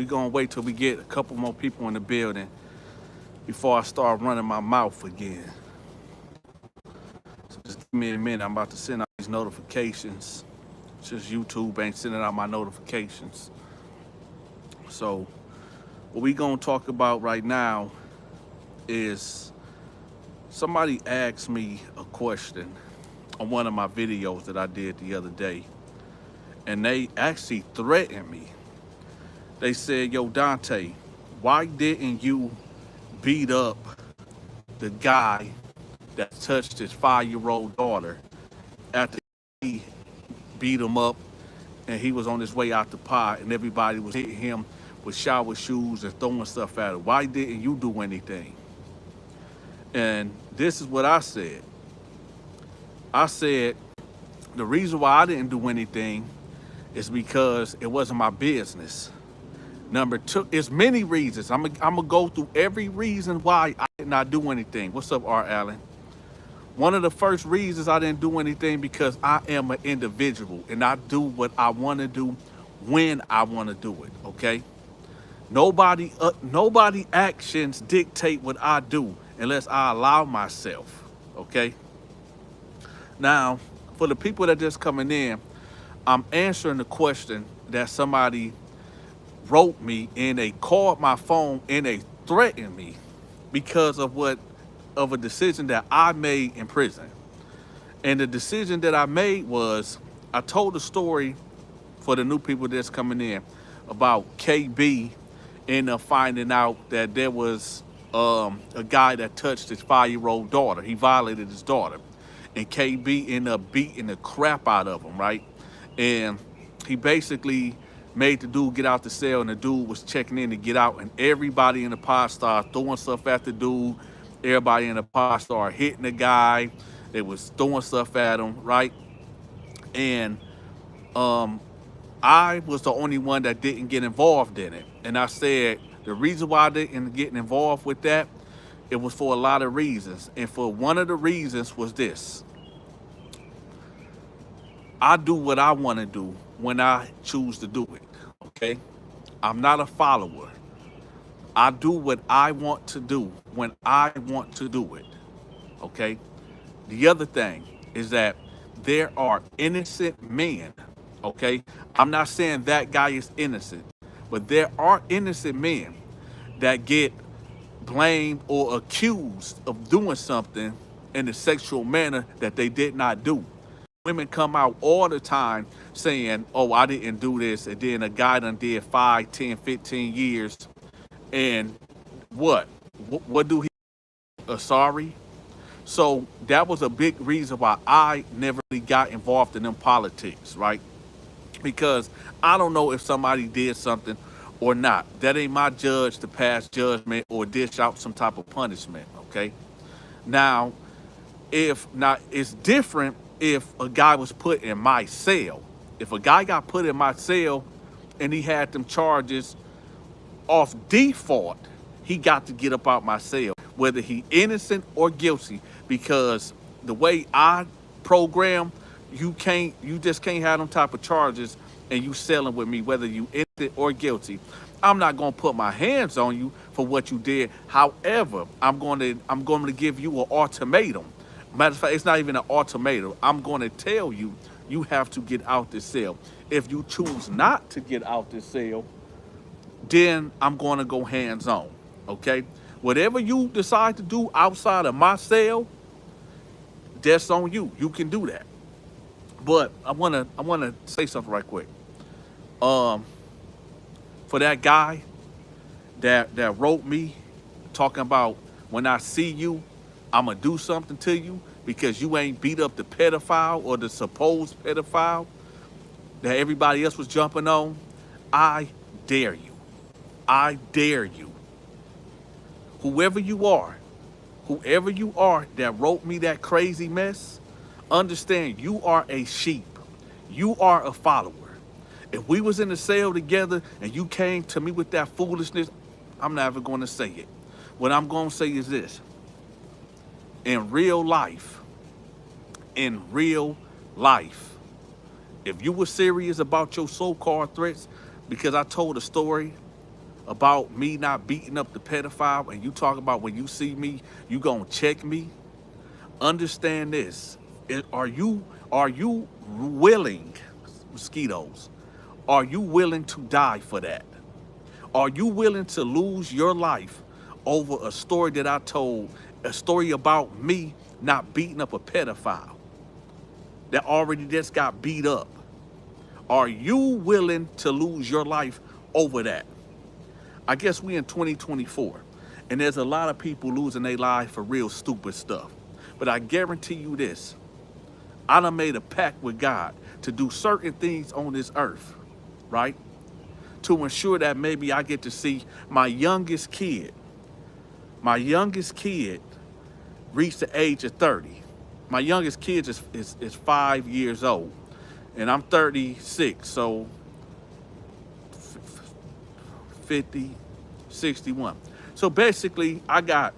gonna wait till we get a couple more people in the building before I start running my mouth again. So just give me a minute. I'm about to send out these notifications. It's just YouTube ain't sending out my notifications. So what we gonna talk about right now is somebody asked me a question on one of my videos that I did the other day, and they actually threatened me. They said, yo, Dante, why didn't you beat up the guy that touched his 5-year-old daughter after he beat him up and he was on his way out the pot and everybody was hitting him with shower shoes and throwing stuff at him? Why didn't you do anything? And this is what I said. I said, the reason why I didn't do anything is because it wasn't my business. Number two, it's many reasons. I'm gonna go through every reason why I did not do anything. What's up, R. Allen? One of the first reasons I didn't do anything because I am an individual and I do what I want to do when I want to do it. Okay. Nobody actions dictate what I do unless I allow myself. Okay. Now, for the people that just coming in, I'm answering the question that somebody wrote me and they called my phone and they threatened me because of a decision that I made in prison. And the decision that I made was, I told the story for the new people that's coming in about KB ended up finding out that there was a guy that touched his 5-year-old daughter. He violated his daughter. And KB ended up beating the crap out of him, right? And he basically made the dude get out the cell, and the dude was checking in to get out, and everybody in the pod started throwing stuff at the dude. Everybody in the pod started hitting the guy. They was throwing stuff at him, right? And I was the only one that didn't get involved in it. And I said, the reason why I didn't get involved with that, it was for a lot of reasons. And for one of the reasons was this. I do what I want to do when I choose to do it, okay? I'm not a follower. I do what I want to do when I want to do it, okay? The other thing is that there are innocent men, okay? I'm not saying that guy is innocent, but there are innocent men that get blamed or accused of doing something in a sexual manner that they did not do. Women come out all the time saying, oh, I didn't do this, and then a guy done did 5, 10, 15 years, and what do he sorry? So that was a big reason why I never really got involved in them politics, right? Because I don't know if somebody did something or not. That ain't my judge to pass judgment or dish out some type of punishment, okay? Now, it's different if a guy was put in my cell. If a guy got put in my cell and he had them charges off default, he got to get up out my cell, whether he innocent or guilty, because the way I program, you just can't have them type of charges and you selling with me, whether you innocent or guilty. I'm not gonna put my hands on you for what you did. However, I'm going to give you an ultimatum. Matter of fact, it's not even an ultimatum. I'm going to tell you, you have to get out this cell. If you choose not to get out this cell, then I'm going to go hands-on, okay? Whatever you decide to do outside of my cell, that's on you. You can do that. But I wanna say something right quick. For that guy that wrote me talking about, when I see you, I'm gonna do something to you because you ain't beat up the pedophile or the supposed pedophile that everybody else was jumping on, I dare you. I dare you. Whoever you are that wrote me that crazy mess, understand you are a sheep. You are a follower. If we was in the cell together and you came to me with that foolishness, I'm never going to say it. What I'm going to say is this. In real life, if you were serious about your so-called threats, because I told a story about me not beating up the pedophile, and you talk about when you see me, you gonna check me. Understand this. Are you willing, mosquitoes, are you willing to die for that? Are you willing to lose your life over a story that I told, a story about me not beating up a pedophile that already just got beat up? Are you willing to lose your life over that? I guess we in 2024, and there's a lot of people losing their life for real stupid stuff. But I guarantee you this, I done made a pact with God to do certain things on this earth, right? To ensure that maybe I get to see my youngest kid reach the age of 30. My youngest kid is 5 years old, and I'm 36, so 50, 61. So basically, I got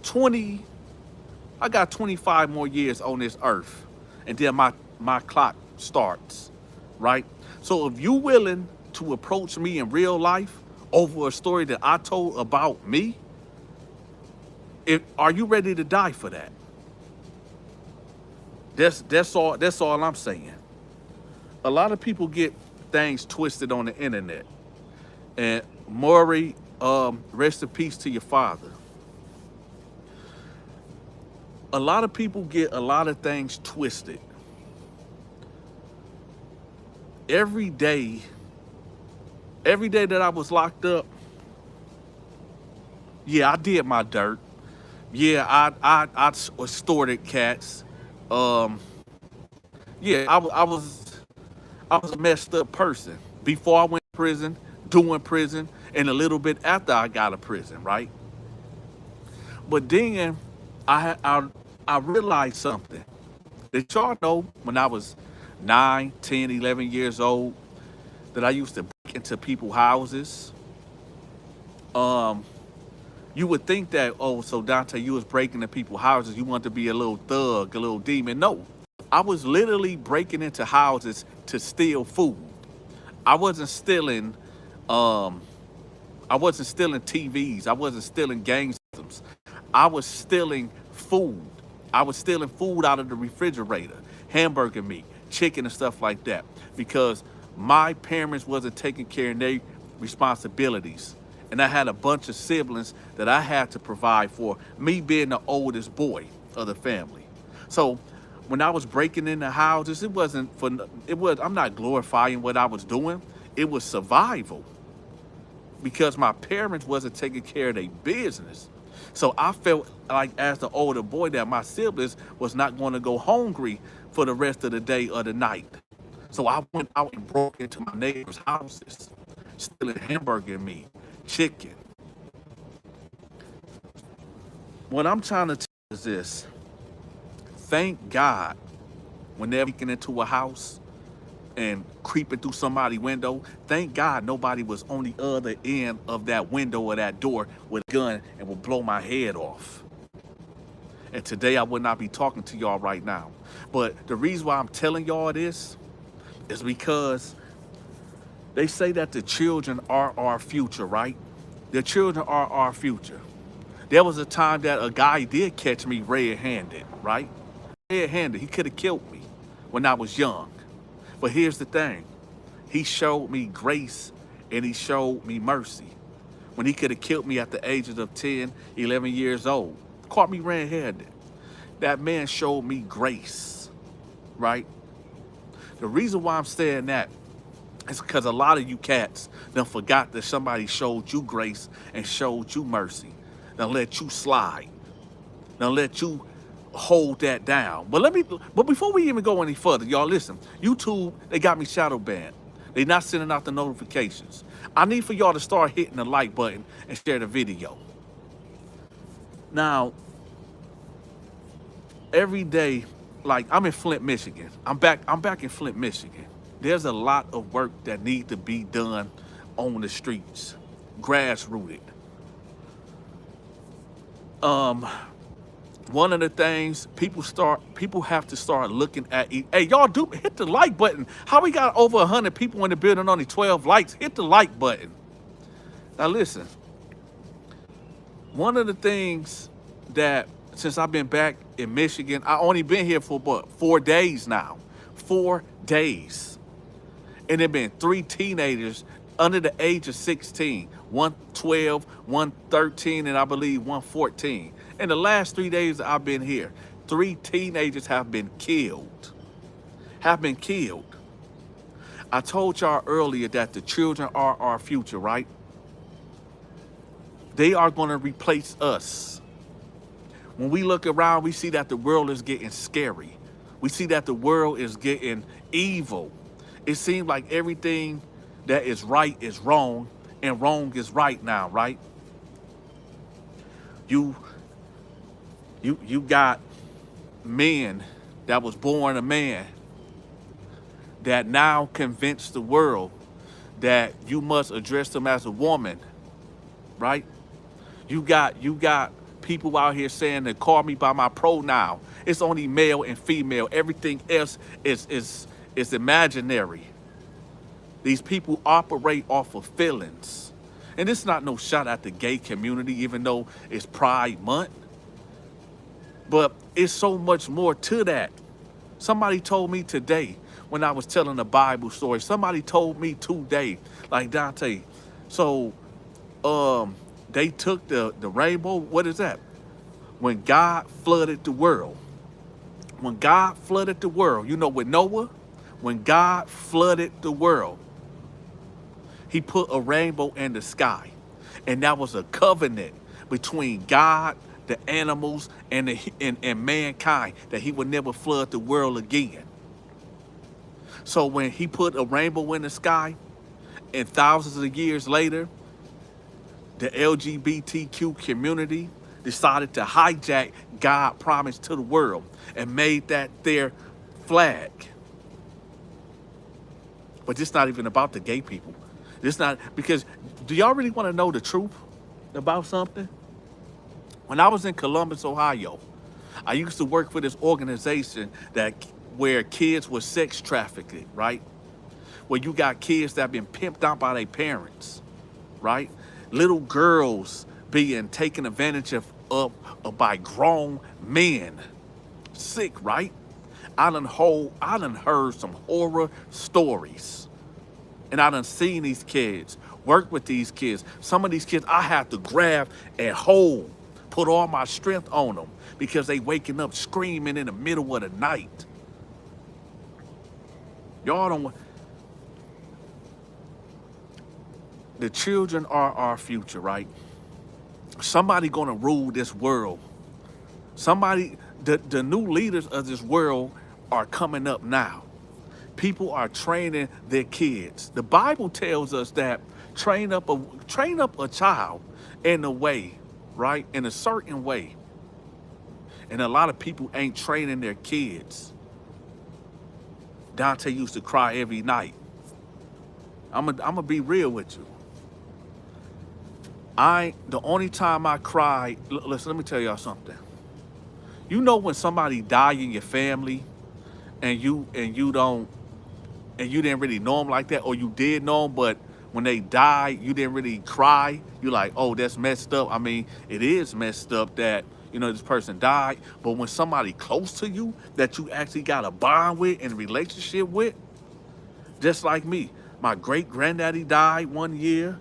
25 more years on this earth, and then my clock starts, right? So if you willing to approach me in real life over a story that I told about me, are you ready to die for that? That's all I'm saying. A lot of people get things twisted on the internet. And Maury, rest in peace to your father. A lot of people get a lot of things twisted. Every day that I was locked up, yeah, I did my dirt. Yeah, I extorted cats. Yeah, I was a messed up person before I went to prison, doing prison, and a little bit after I got to prison, right? But then I realized something. Did y'all know when I was 9, 10, 11 years old that I used to break into people's houses? You would think that, oh, so Donta, you was breaking into people's houses. You want to be a little thug, a little demon. No, I was literally breaking into houses to steal food. I wasn't stealing TVs. I wasn't stealing gang systems. I was stealing food. I was stealing food out of the refrigerator, hamburger meat, chicken and stuff like that, because my parents wasn't taking care of their responsibilities. And I had a bunch of siblings that I had to provide for, me being the oldest boy of the family. So when I was breaking into houses, I'm not glorifying what I was doing. It was survival, because my parents wasn't taking care of their business. So I felt like, as the older boy, that my siblings was not going to go hungry for the rest of the day or the night. So I went out and broke into my neighbors' houses, stealing hamburger meat, chicken. What I'm trying to tell you is this: thank God, whenever you get into a house and creeping through somebody's window, thank God nobody was on the other end of that window or that door with a gun and would blow my head off. And today I would not be talking to y'all right now. But the reason why I'm telling y'all this is because they say that the children are our future, right? The children are our future. There was a time that a guy did catch me red-handed, right? Red-handed. He could have killed me when I was young. But here's the thing. He showed me grace and he showed me mercy. When he could have killed me at the ages of 10, 11 years old, caught me red-handed. That man showed me grace, right? The reason why I'm saying that is because a lot of you cats done forgot that somebody showed you grace and showed you mercy. Done let you slide. Done let you hold that down. But before we even go any further, y'all listen. YouTube, they got me shadow banned. They not sending out the notifications. I need for y'all to start hitting the like button and share the video. Now, every day, like, I'm in Flint, Michigan. I'm back in Flint, Michigan. There's a lot of work that needs to be done on the streets, grassrooted. One of the things people have to start looking at. Hey, y'all do hit the like button. How we got over 100 people in the building, only 12 likes? Hit the like button. Now listen, one of the things that since I've been back in Michigan, I only been here for what, 4 days now. 4 days. And there been 3 teenagers under the age of 16. One 12, one 13, and I believe one 14. In the last 3 days I've been here, 3 teenagers have been killed. Have been killed. I told y'all earlier that the children are our future, right? They are going to replace us. When we look around, we see that the world is getting scary. We see that the world is getting evil. It seems like everything that is right is wrong and wrong is right now, right? You got men that was born a man that now convince the world that you must address them as a woman, right? You got people out here saying that call me by my pronoun. It's only male and female. Everything else is imaginary. These people operate off of feelings. And it's not no shot at the gay community, even though it's Pride Month. But it's so much more to that. Somebody told me today when I was telling a Bible story, somebody told me today, like Dante, so they took the rainbow, what is that? When God flooded the world. When God flooded the world, you know, with Noah, when God flooded the world, he put a rainbow in the sky. And that was a covenant between God, the animals, and mankind, that he would never flood the world again. So when he put a rainbow in the sky, and thousands of years later, the LGBTQ community decided to hijack God's promise to the world and made that their flag. But it's not even about the gay people. It's not, because do y'all really want to know the truth about something? When I was in Columbus, Ohio, I used to work for this organization where kids were sex trafficked, right? Where you got kids that have been pimped out by their parents, right? Little girls being taken advantage of by grown men. Sick, right? I done heard some horror stories. And I done seen these kids, work with these kids. Some of these kids I had to grab and hold, put all my strength on them because they waking up screaming in the middle of the night. Y'all don't. The children are our future, right? Somebody gonna rule this world. Somebody, the new leaders of this world are coming up now. People are training their kids. The Bible tells us that train up a child in a way, right? In a certain way. And a lot of people ain't training their kids. Dante used to cry every night. I'm gonna be real with you. The only time I cried, listen, let me tell y'all something. You know when somebody die in your family and you didn't really know them like that, or you did know them, but when they died, you didn't really cry. You're like, oh, that's messed up. I mean, it is messed up that, this person died. But when somebody close to you that you actually got a bond with and a relationship with, just like me, my great granddaddy died one year.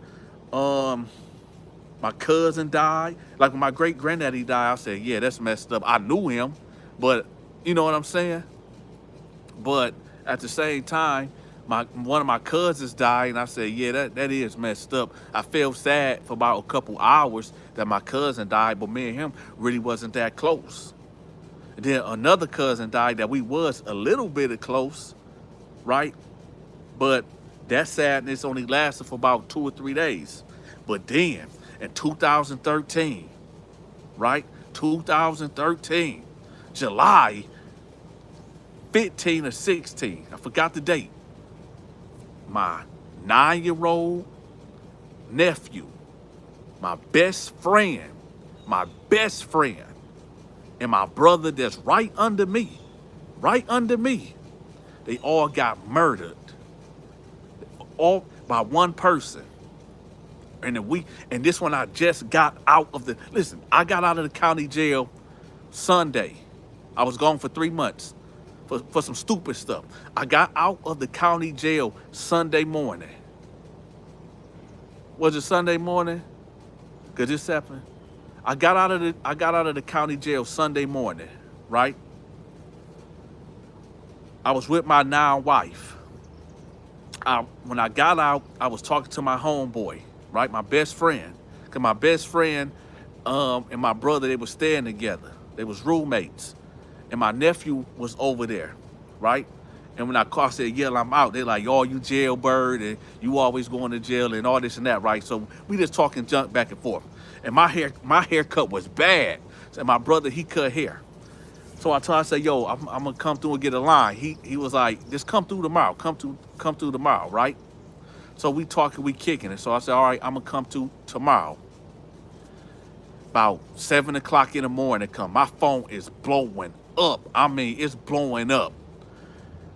My cousin died. Like when my great granddaddy died, I said, yeah, that's messed up. I knew him, but you know what I'm saying? But at the same time, one of my cousins died, and I said, yeah, that is messed up. I felt sad for about a couple hours that my cousin died, but me and him really wasn't that close. And then another cousin died that we was a little bit close, right? But that sadness only lasted for about 2 or 3 days. But then in 2013, right? 2013, July 15 or 16, I forgot the date. My 9-year-old nephew, my best friend, and my brother that's right under me, they all got murdered. All by one person. And and this one I just got out of listen, I got out of the county jail Sunday. I was gone for 3 months for some stupid stuff. I got out of the county jail Sunday morning. Was it Sunday morning? Cause this happened. I got out of the county jail Sunday morning, right? I was with my now wife. When I got out, I was talking to my homeboy, right? My best friend. Cause my best friend and my brother, they were staying together. They was roommates. And my nephew was over there, right? And when I said, yeah, I'm out, they're like, oh, you jailbird, and you always going to jail and all this and that, right? So we just talking junk back and forth. And my haircut was bad. So my brother, he cut hair. So I said, yo, I'm gonna come through and get a line. He was like, just come through tomorrow. Come through tomorrow, right? So we talking, we kicking it. So I said, all right, I'm gonna come to tomorrow. About 7 o'clock in the morning come. My phone is blowing up. I mean, it's blowing up.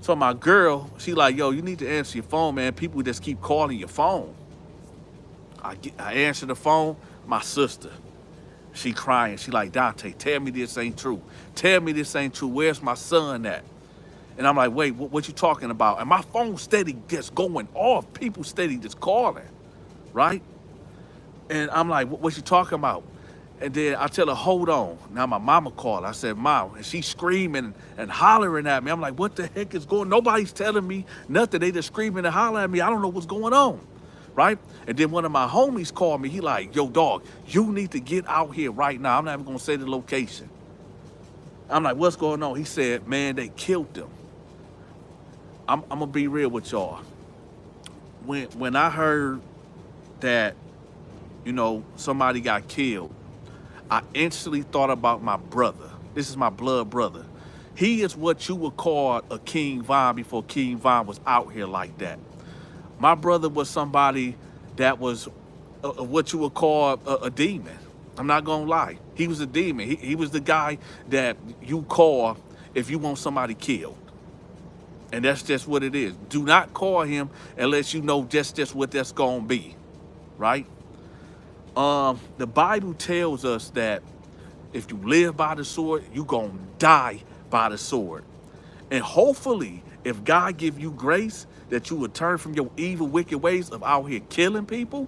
So my girl, she like, yo, you need to answer your phone, man. People just keep calling your phone. I answer the phone, my sister. She crying. She like, Dante, tell me this ain't true. Tell me this ain't true. Where's my son at? And I'm like, wait, what you talking about? And my phone steady just going off. People steady just calling, right? And I'm like, what you talking about? And then I tell her, hold on. Now my mama called. I said, Mom, and she's screaming and hollering at me. I'm like, what the heck is going on? Nobody's telling me nothing. They just screaming and hollering at me. I don't know what's going on, right? And then one of my homies called me. He like, yo, dog, you need to get out here right now. I'm not even going to say the location. I'm like, what's going on? He said, man, they killed them. I'm going to be real with y'all. When I heard that, you know, somebody got killed, I instantly thought about my brother. This is my blood brother. He is what you would call a King Von before King Von was out here like that. My brother was somebody that was what you would call a demon. I'm not gonna lie. He was a demon. He was the guy that you call if you want somebody killed. And that's just what it is. Do not call him unless you know just what that's gonna be, right? The Bible tells us that if you live by the sword, you're gonna die by the sword. And hopefully, if God give you grace that you would turn from your evil, wicked ways of out here killing people,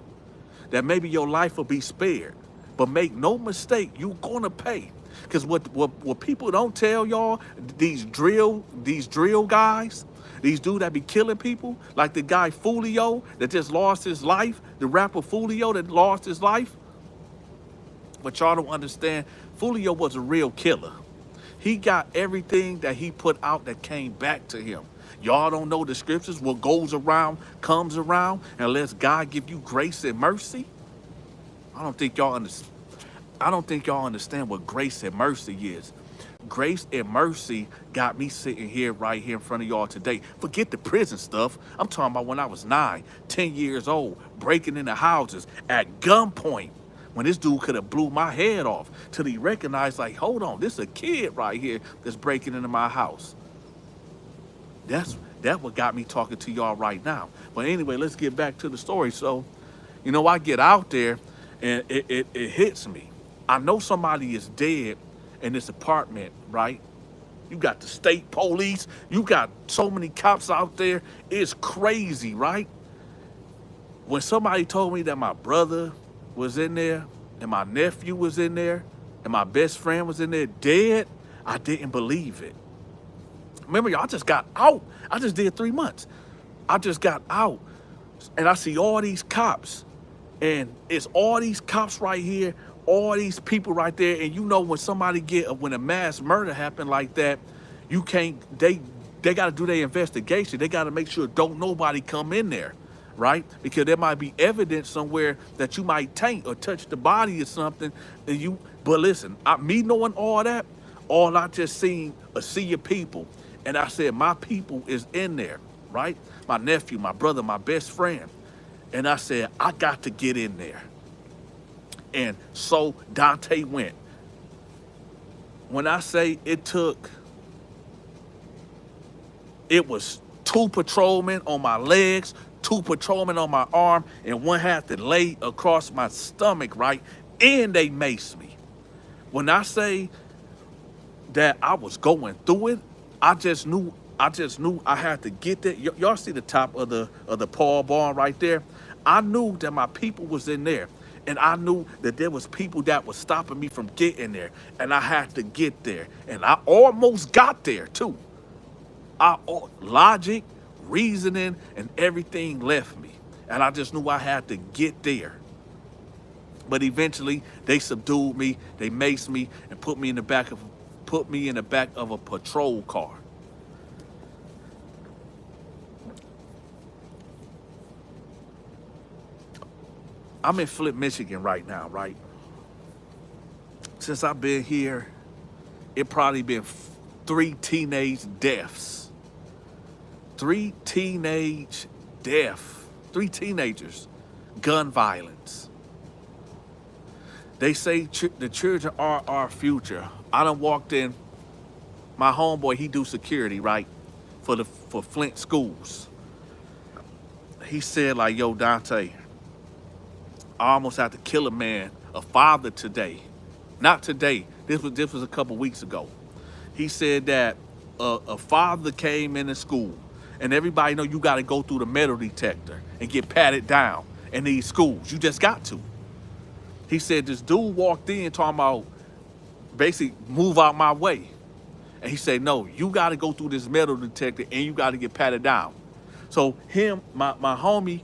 that maybe your life will be spared. But make no mistake, you're gonna pay. Because what people don't tell y'all, these drill guys, these dudes that be killing people, like the guy Fulio that just lost his life, the rapper Fulio that lost his life. But y'all don't understand, Fulio was a real killer. He got everything that he put out that came back to him. Y'all don't know the scriptures, what goes around comes around, unless God give you grace and mercy. I don't think y'all understand what grace and mercy is. Grace and mercy got me sitting here right here in front of y'all today. Forget the prison stuff. I'm talking about when I was 9, 10 years old, breaking into houses at gunpoint, when this dude could have blew my head off till he recognized, like, hold on, this is a kid right here that's breaking into my house. That's what got me talking to y'all right now. But anyway, let's get back to the story. So, you know, I get out there and it hits me. I know somebody is dead in this apartment, right? You got the state police. You got so many cops out there. It's crazy, right? When somebody told me that my brother was in there and my nephew was in there and my best friend was in there dead, I didn't believe it. Remember, y'all, I just got out. I just did 3 months. I just got out and I see all these cops, and it's all these cops right here, all these people right there. And you know, when a mass murder happened like that, you can't, they got to do their investigation. They got to make sure don't nobody come in there, right? Because there might be evidence somewhere that you might taint or touch the body or something. But listen, me knowing all that, all I just seen a sea of people. And I said, my people is in there, right? My nephew, my brother, my best friend. And I said, I got to get in there. And so Dante went. When I say it was 2 patrolmen on my legs, 2 patrolmen on my arm, and one had to lay across my stomach, right? And they maced me. When I say that I was going through it, I just knew I had to get there. Y'all see the top of the Paul barn right there? I knew that my people was in there. And I knew that there was people that was stopping me from getting there. And I had to get there. And I almost got there too. Logic, reasoning, and everything left me. And I just knew I had to get there. But eventually they subdued me, they maced me, and put me in the back of a patrol car. I'm in Flint, Michigan right now, right? Since I've been here, it probably been 3 teenage deaths. 3 teenage deaths. 3 teenagers. Gun violence. They say the children are our future. I done walked in. My homeboy, he do security, right? For Flint schools. He said, like, yo, Dante, I almost had to kill a man, a father today. Not today. This was a couple weeks ago. He said that a father came into school, and everybody know you got to go through the metal detector and get patted down in these schools. You just got to. He said this dude walked in talking about basically move out my way. And he said, no, you got to go through this metal detector and you got to get patted down. So him, my homie,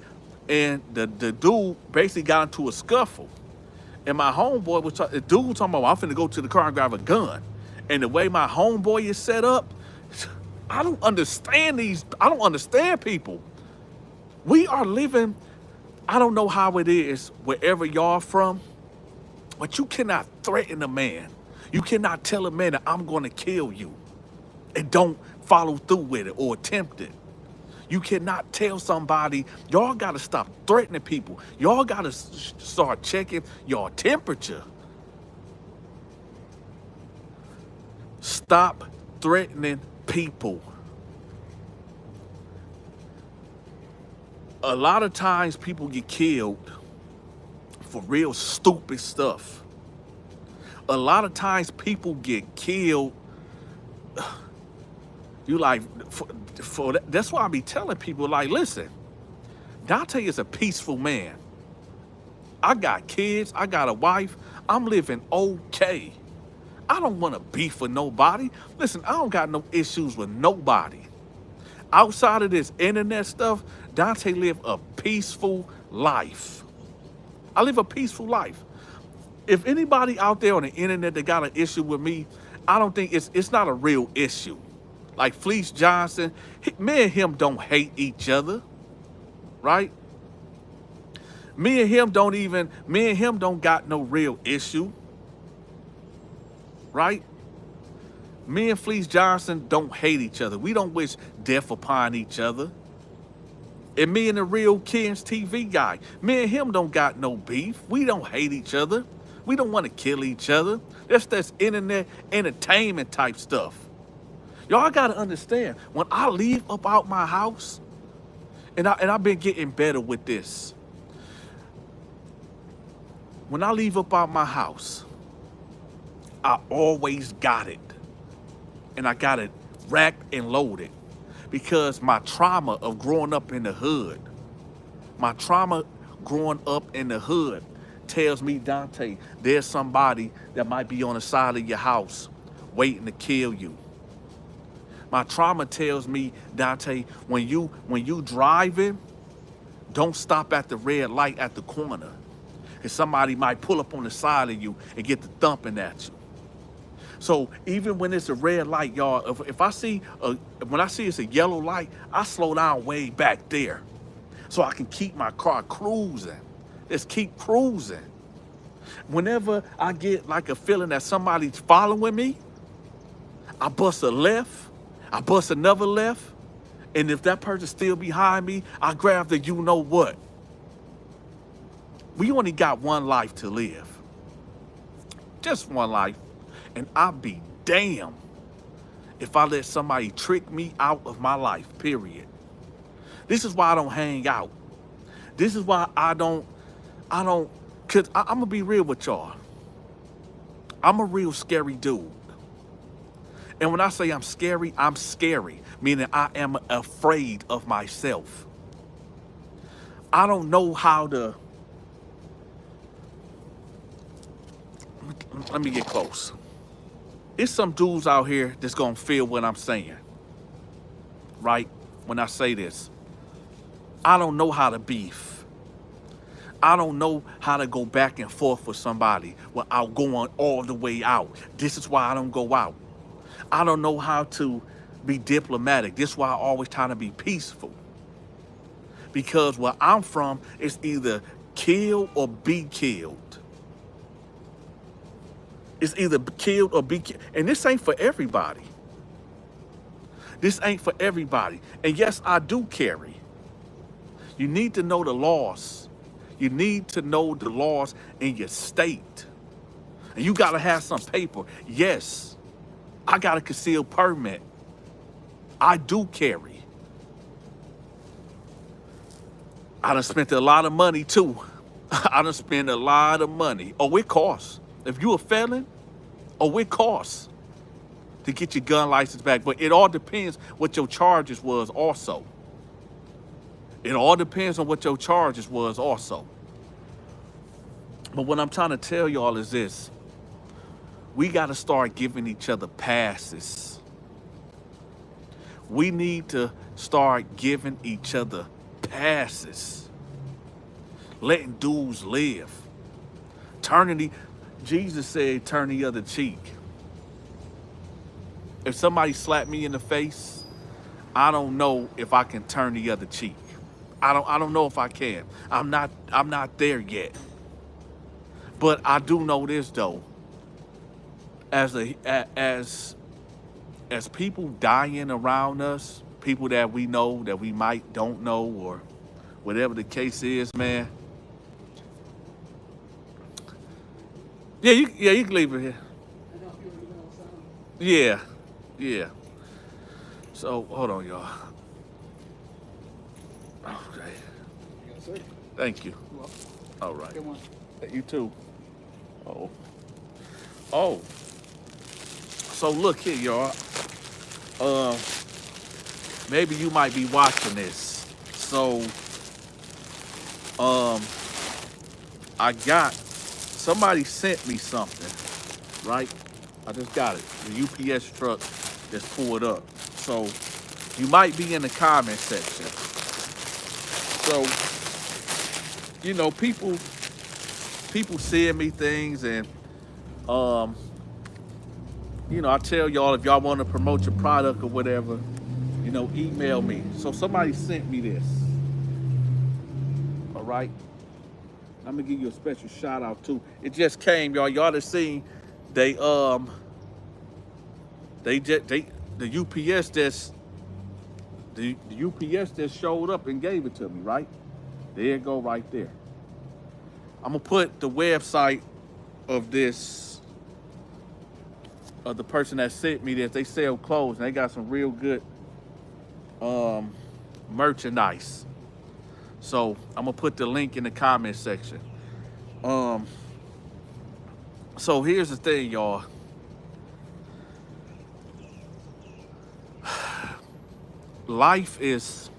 and the dude basically got into a scuffle. And my homeboy was the dude was talking about, I'm finna go to the car and grab a gun. And the way my homeboy is set up, I don't understand people. We are living, I don't know how it is wherever y'all from, but you cannot threaten a man. You cannot tell a man that I'm gonna kill you and don't follow through with it or attempt it. You cannot tell somebody, y'all gotta stop threatening people. Y'all gotta start checking your temperature. Stop threatening people. A lot of times people get killed for real stupid stuff. A lot of times people get killed. You like, that's why I be telling people, like, listen, Dante is a peaceful man. I got kids, I got a wife, I'm living okay. I don't want to beef with nobody. Listen, I don't got no issues with nobody. Outside of this internet stuff, Dante live a peaceful life. I live a peaceful life. If anybody out there on the internet that got an issue with me, I don't think it's not a real issue. Like Fleece Johnson, me and him don't hate each other, right? Me and him don't got no real issue, right? Me and Fleece Johnson don't hate each other. We don't wish death upon each other. And me and the real Ken's TV guy, me and him don't got no beef. We don't hate each other. We don't want to kill each other. That's internet entertainment type stuff. Y'all gotta understand, when I leave up out my house, and I've been getting better with this. When I leave up out my house, I always got it. And I got it racked and loaded. Because my trauma of growing up in the hood, tells me, Dante, there's somebody that might be on the side of your house waiting to kill you. My trauma tells me, Dante, when you driving, don't stop at the red light at the corner. Because somebody might pull up on the side of you and get the thumping at you. So even when it's a red light, y'all, when I see it's a yellow light, I slow down way back there so I can keep my car cruising. Just keep cruising. Whenever I get like a feeling that somebody's following me, I bust a left, I bust another left, and if that person's still behind me, I grab the you know what. We only got one life to live. Just one life. And I'll be damned if I let somebody trick me out of my life, period. This is why I don't hang out. This is why cause I'm gonna be real with y'all. I'm a real scary dude. And when I say I'm scary, meaning I am afraid of myself. I don't know how to, let me get close. There's some dudes out here that's gonna feel what I'm saying, right? When I say this, I don't know how to beef. I don't know how to go back and forth with somebody without going all the way out. This is why I don't go out. I don't know how to be diplomatic. This is why I always try to be peaceful. Because where I'm from, it's either kill or be killed. It's either killed or be killed. And this ain't for everybody. This ain't for everybody. And yes, I do carry. You need to know the laws. You need to know the laws in your state. And you got to have some paper. Yes, I got a concealed permit. I do carry. I done spent a lot of money too. I done spent a lot of money. Oh, it costs. If you a felon, oh, it costs to get your gun license back. But it all depends what your charges was also. It all depends on what your charges was also. But what I'm trying to tell y'all is this. We got to start giving each other passes. We need to start giving each other passes. Letting dudes live. Jesus said, turn the other cheek. If somebody slapped me in the face, I don't know if I can turn the other cheek. I don't know if I can. I'm not there yet. But I do know this though. As people dying around us, people that we know that we might don't know, or whatever the case is, man. Yeah, you can leave it here. Yeah. So hold on, y'all. Okay. Thank you. All right. Good one. You too. Oh. So look here, y'all. Maybe you might be watching this. So, somebody sent me something, right? I just got it. The UPS truck just pulled up. So, you might be in the comment section. So, you know, people send me things, and you know, I tell y'all, if y'all want to promote your product or whatever, you know, email me. So somebody sent me this. All right. I'm gonna give you a special shout out too. It just came, y'all. Y'all have seen the UPS just showed up and gave it to me, right? There you go, right there. I'm gonna put the website of this, of the person that sent me this. They sell clothes and they got some real good merchandise. So I'm gonna put the link in the comment section. So here's the thing, y'all. Life is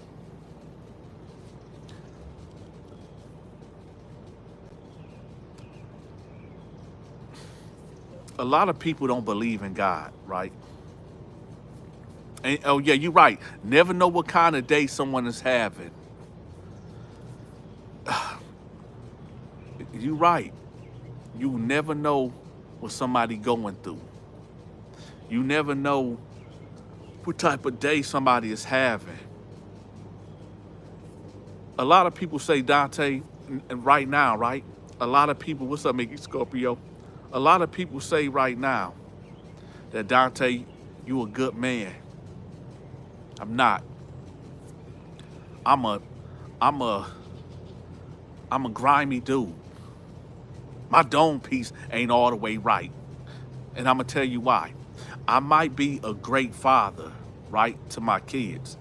a lot of people don't believe in God, right? And, oh yeah, you're right. Never know what kind of day someone is having. You're right. You never know what somebody going through. You never know what type of day somebody is having. A lot of people say, Dante, and right now, right? A lot of people, what's up, Mickey Scorpio? A lot of people say right now that, Dante, you a good man. I'm not. I'm a grimy dude. My dome piece ain't all the way right. And I'm gonna tell you why. I might be a great father, right, to my kids.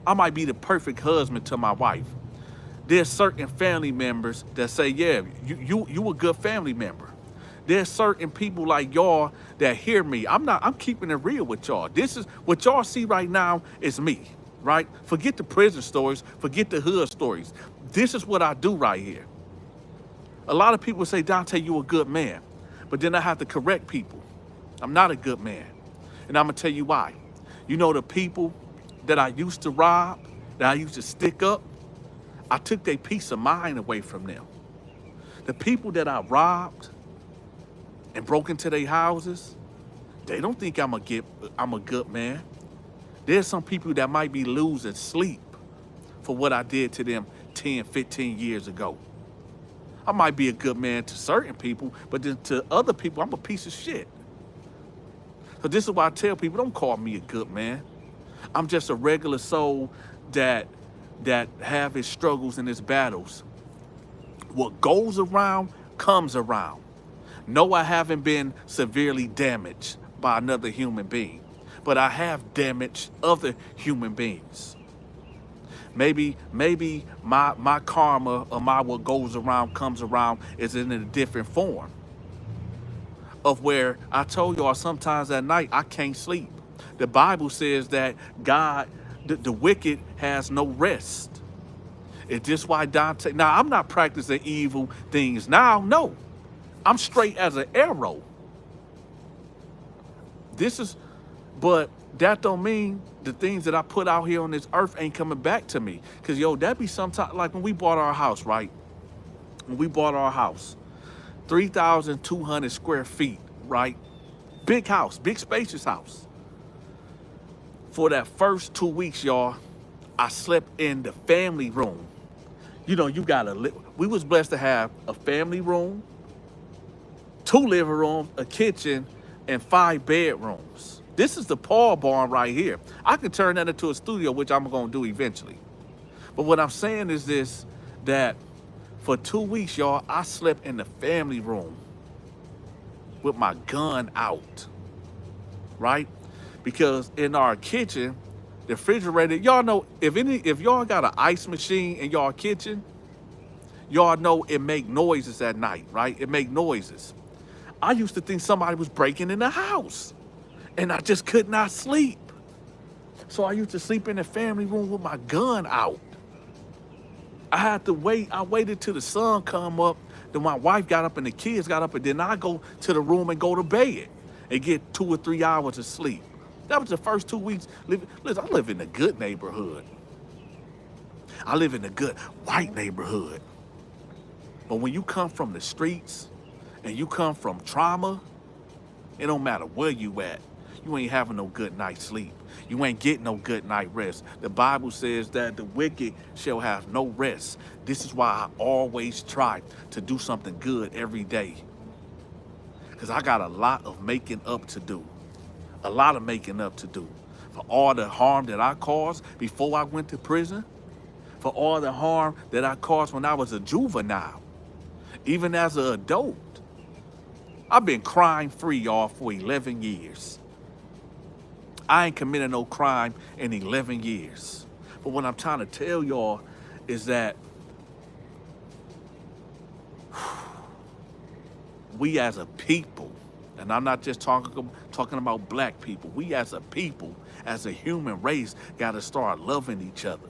I might be the perfect husband to my wife. There's certain family members that say, yeah, you a good family member. There's certain people like y'all that hear me. I'm keeping it real with y'all. This is what y'all see right now is me, right? Forget the prison stories, forget the hood stories. This is what I do right here. A lot of people say, Donta, you a good man. But then I have to correct people. I'm not a good man. And I'm gonna tell you why. You know the people that I used to rob, that I used to stick up, I took their peace of mind away from them. The people that I robbed and broke into their houses, they don't think I'm a good man. There's some people that might be losing sleep for what I did to them 10, 15 years ago. I might be a good man to certain people, but then to other people, I'm a piece of shit. So this is why I tell people, don't call me a good man. I'm just a regular soul that have his struggles and his battles. What goes around comes around. No, I haven't been severely damaged by another human being, but I have damaged other human beings. Maybe my karma or my what goes around comes around is in a different form. Of where I told y'all sometimes at night I can't sleep. The Bible says that God, the wicked has no rest. Is this why Donta? Now I'm not practicing evil things now. No, I'm straight as an arrow. But that don't mean the things that I put out here on this earth ain't coming back to me. Cause yo, that be sometimes like when we bought our house, right? When we bought our house, 3,200 square feet, right? Big house, big spacious house. For that first 2 weeks, y'all, I slept in the family room. You know, you gotta live. We was blessed to have a family room, 2 living rooms, a kitchen, and 5 bedrooms. This is the Paul barn right here. I could turn that into a studio, which I'm gonna do eventually. But what I'm saying is this, that for 2 weeks, y'all, I slept in the family room with my gun out, right? Because in our kitchen, the refrigerator, y'all know, if y'all got an ice machine in y'all kitchen, y'all know it make noises at night, right? It make noises. I used to think somebody was breaking in the house, and I just could not sleep. So I used to sleep in the family room with my gun out. I had to wait. I waited till the sun come up. Then my wife got up and the kids got up, and then I go to the room and go to bed and get 2 or 3 hours of sleep. That was the first 2 weeks. Listen, I live in a good neighborhood. I live in a good white neighborhood. But when you come from the streets and you come from trauma, it don't matter where you at. You ain't having no good night's sleep. You ain't getting no good night rest. The Bible says that the wicked shall have no rest. This is why I always try to do something good every day. Because I got a lot of making up to do. A lot of making up to do. For all the harm that I caused before I went to prison. For all the harm that I caused when I was a juvenile. Even as an adult. I've been crime free, y'all, for 11 years. I ain't committed no crime in 11 years. But what I'm trying to tell y'all is that we as a people, and I'm not just talking about black people, we as a people, as a human race, got to start loving each other.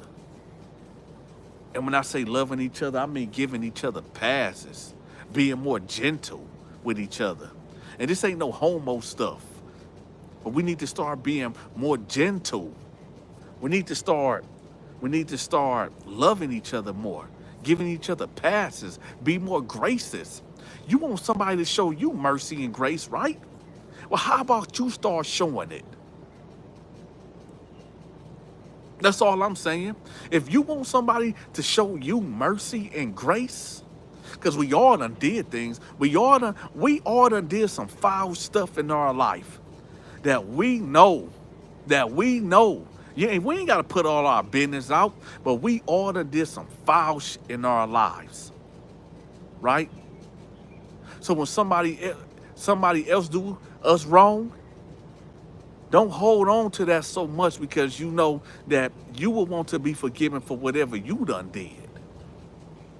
And when I say loving each other, I mean giving each other passes, being more gentle with each other. And this ain't no homo stuff. But we need to start being more gentle. We need to start loving each other more, giving each other passes, be more gracious. You want somebody to show you mercy and grace, right? Well, how about you start showing it? That's all I'm saying. If you want somebody to show you mercy and grace, because we all done did things, we all done did some foul stuff in our life that we know. Yeah, we ain't got to put all our business out, but we all done did some foul shit in our lives, right? So when somebody else do us wrong, Don't hold on to that so much, because you know that you will want to be forgiven for whatever you done did,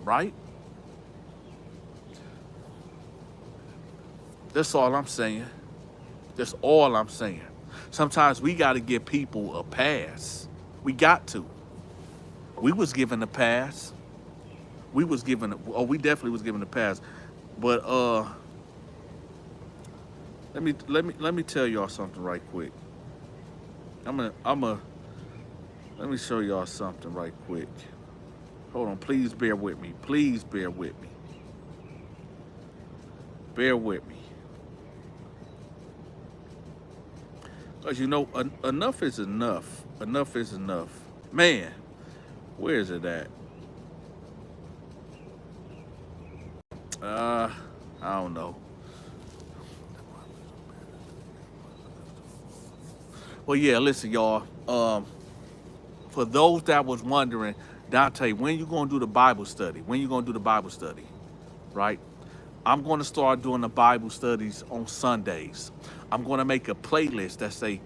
right? That's all I'm saying. That's all I'm saying. Sometimes we got to give people a pass. We got to. We was given a pass. We was given, we definitely was given a pass. But let me tell y'all something right quick. Let me show y'all something right quick. Hold on, please bear with me. Please bear with me. Bear with me. Because you know, enough is enough. Enough is enough. Man, where is it at? I don't know. Well, yeah, listen, y'all. For those that was wondering, Dante, when you gonna do the Bible study? When you gonna do the Bible study? Right? I'm gonna start doing the Bible studies on Sundays. I'm gonna make a playlist that say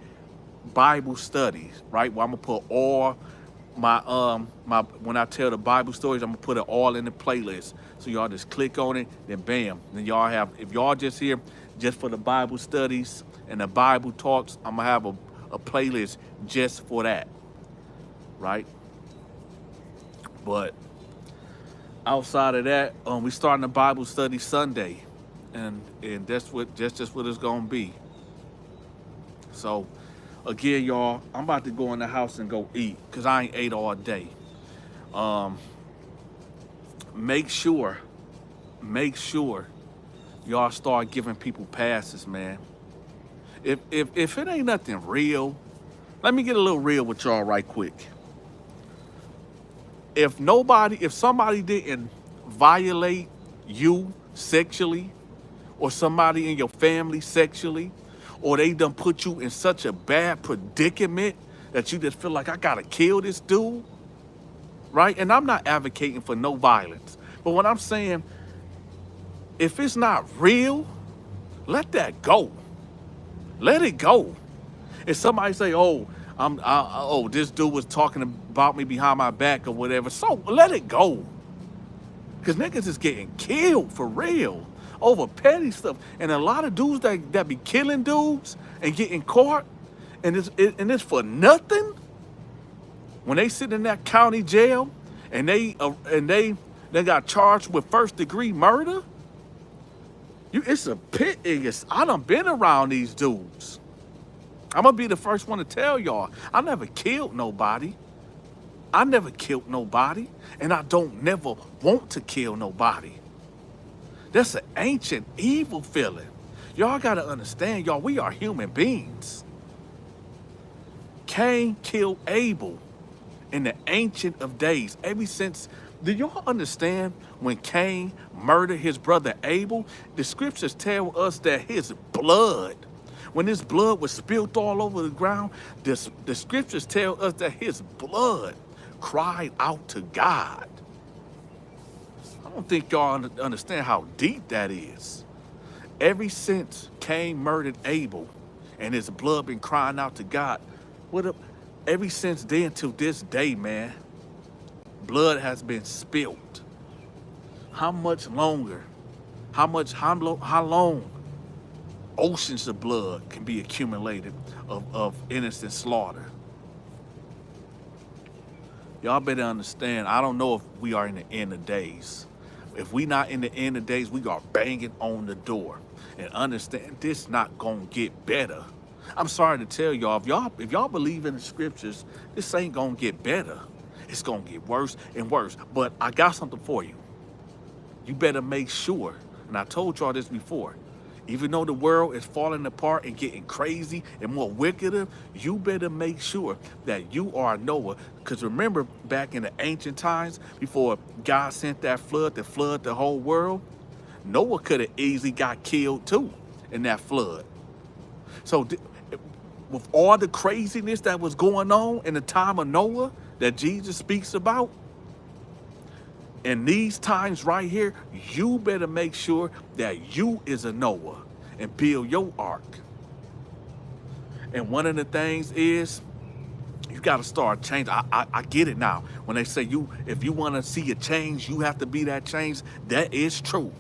Bible studies, right? Where I'm gonna put all my when I tell the Bible stories, I'm gonna put it all in the playlist. So y'all just click on it, then bam. Then y'all have, if y'all just here just for the Bible studies and the Bible talks, I'm gonna have a playlist just for that, right? But outside of that, we starting the Bible study Sunday, and that's just what it's gonna be. So again, y'all, I'm about to go in the house and go eat, because I ain't ate all day. Make sure y'all start giving people passes, man. If it ain't nothing real, let me get a little real with y'all right quick. If somebody didn't violate you sexually, or somebody in your family sexually, or they done put you in such a bad predicament that you just feel like, I gotta kill this dude, right? And I'm not advocating for no violence, but what I'm saying, if it's not real, let that go. Let it go. If somebody say, oh, this dude was talking about me behind my back or whatever, so let it go. Because niggas is getting killed for real over petty stuff. And a lot of dudes that be killing dudes and getting caught, and it's for nothing. When they sit in that county jail and they got charged with first-degree murder, it's a pit. I done been around these dudes. I'm gonna be the first one to tell y'all, I never killed nobody. I never killed nobody, and I don't never want to kill nobody. That's an ancient evil feeling. Y'all gotta understand, y'all, we are human beings. Cain killed Abel in the ancient of days. Ever since, do y'all understand when Cain murdered his brother Abel? The scriptures tell us that his blood, when his blood was spilled all over the ground, the scriptures tell us that his blood cried out to God. I don't think y'all understand how deep that is. Ever since Cain murdered Abel and his blood been crying out to God, ever since then till this day, man, blood has been spilled. How much longer? How long oceans of blood can be accumulated of innocent slaughter? Y'all better understand, I don't know if we are in the end of days. If we not in the end of days, we are banging on the door. And understand, this not gonna get better. I'm sorry to tell y'all, if y'all believe in the scriptures, this ain't gonna get better. It's gonna get worse and worse. But I got something for you. You better make sure, and I told y'all this before, even though the world is falling apart and getting crazy and more wickeder, you better make sure that you are Noah. Because remember, back in the ancient times, before God sent that flood to flood the whole world, Noah could have easily got killed too in that flood. So with all the craziness that was going on in the time of Noah that Jesus speaks about, in these times right here, you better make sure that you is a Noah and build your ark. And one of the things is you got to start changing. I get it now. When they say if you want to see a change, you have to be that change. That is true.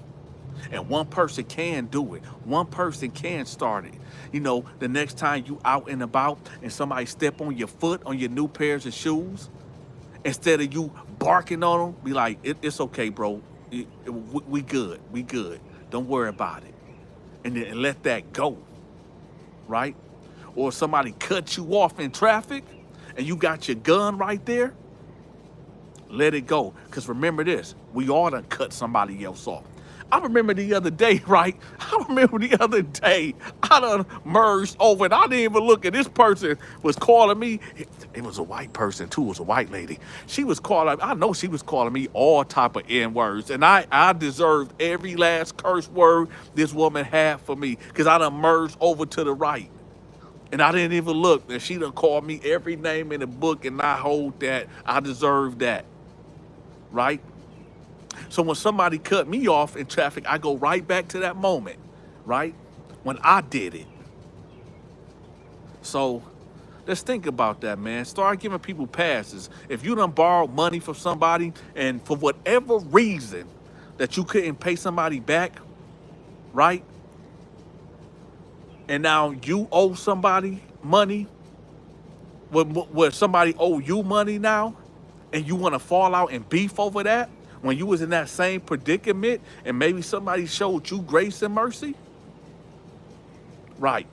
And one person can do it. One person can start it. You know, the next time you out and about and somebody step on your foot on your new pairs of shoes, instead of you barking on them, be like, it's okay, bro. We good. We good. Don't worry about it. And then let that go, right? Or somebody cut you off in traffic and you got your gun right there, let it go. Because remember this, we all done cut somebody else off. I remember the other day, right? I done merged over and I didn't even look at this person was calling me. It was a white person too, it was a white lady. She was calling, I know she was calling me all type of N-words. And I deserved every last curse word this woman had for me because I done merged over to the right. And I didn't even look. And she done called me every name in the book and I hold that. I deserve that, right? So when somebody cut me off in traffic, I go right back to that moment, right? When I did it. So let's think about that, man. Start giving people passes. If you done borrowed money from somebody and for whatever reason that you couldn't pay somebody back, right? And now you owe somebody money, where somebody owe you money now, and you want to fall out and beef over that, when you was in that same predicament and maybe somebody showed you grace and mercy? Right.